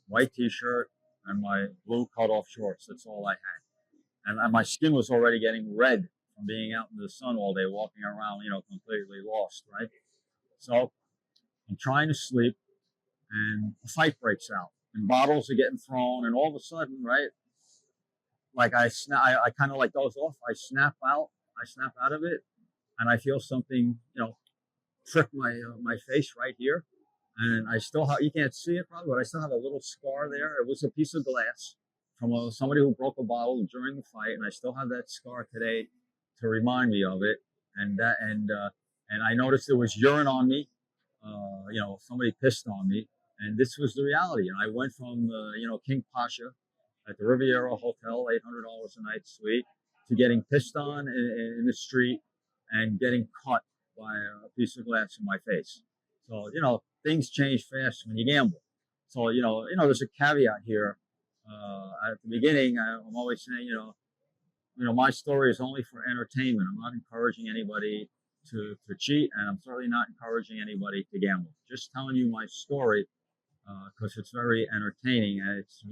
white t-shirt, and my blue cutoff shorts. That's all I had. And my skin was already getting red from being out in the sun all day, walking around, completely lost, right? So I'm trying to sleep, and a fight breaks out, and bottles are getting thrown, and all of a sudden, right, like I kind of like goes off. I snap out of it, and I feel something, prick my face right here, and I still have, you can't see it probably, but I still have a little scar there. It was a piece of glass from somebody who broke a bottle during the fight, and I still have that scar today to remind me of it. And I noticed there was urine on me. Somebody pissed on me, and this was the reality. And I went from King Pasha at the Riviera Hotel, $800 a night suite, to getting pissed on in the street and getting cut by a piece of glass in my face. So, things change fast when you gamble. So, there's a caveat here. At the beginning, I'm always saying, my story is only for entertainment. I'm not encouraging anybody to cheat, and I'm certainly not encouraging anybody to gamble. Just telling you my story because it's very entertaining, and it's,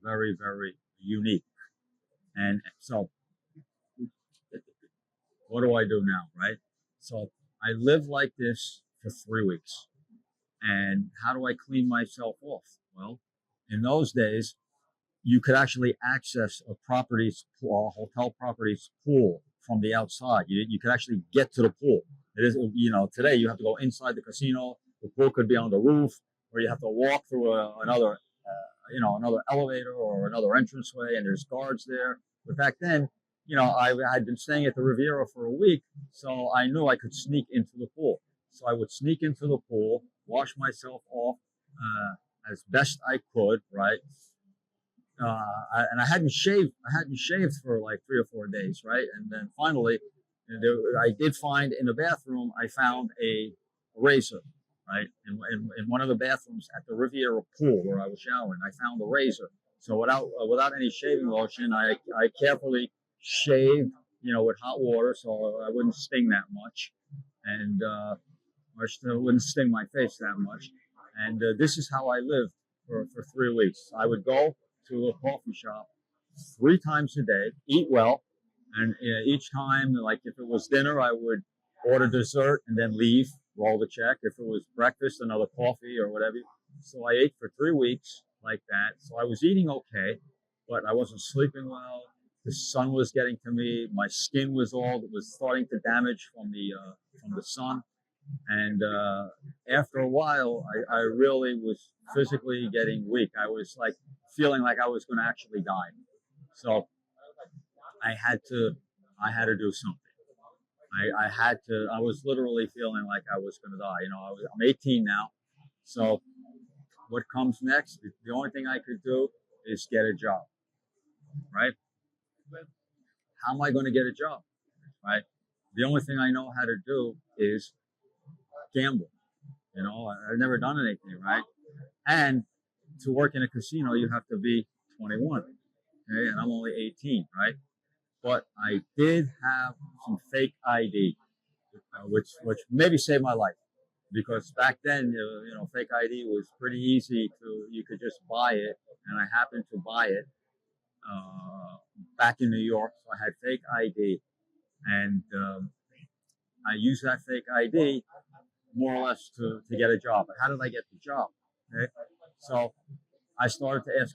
very, very unique. And so what do I do now, right? So I lived like this for 3 weeks. And how do I clean myself off? Well, in those days, you could actually access a hotel property's pool from the outside. You could actually get to the pool. It is, today you have to go inside the casino. The pool could be on the roof, or you have to walk through another elevator or another entranceway, and there's guards there. But back then, I had been staying at the Riviera for a week, so I knew I could sneak into the pool. So I would sneak into the pool, wash myself off as best I could, right? And I hadn't shaved. I hadn't shaved for like 3 or 4 days, right? And then finally, I did find in the bathroom. I found a razor, right? In one of the bathrooms at the Riviera pool where I was showering, I found a razor. So without any shaving lotion, I carefully shaved, with hot water, so I wouldn't sting that much, and it wouldn't sting my face that much. And this is how I lived for 3 weeks. I would go to a coffee shop 3 times a day, eat well, and each time, like if it was dinner, I would order dessert and then leave, roll the check. If it was breakfast, another coffee or whatever. So I ate for 3 weeks like that. So I was eating okay, but I wasn't sleeping well. The sun was getting to me. My skin was starting to damage from the sun. And after a while, I really was physically getting weak. I was like feeling like I was going to actually die. So I had to do something. I was literally feeling like I was going to die. I'm 18 now. So what comes next? The only thing I could do is get a job, right? How am I going to get a job, right? The only thing I know how to do is gamble. I've never done anything, right? And to work in a casino, you have to be 21, okay? And I'm only 18, right? But I did have some fake ID, which maybe saved my life, because back then, fake ID was pretty easy you could just buy it, and I happened to buy it back in New York, so I had fake ID, and I used that fake ID more or less to get a job. But how did I get the job? Okay, so I started to ask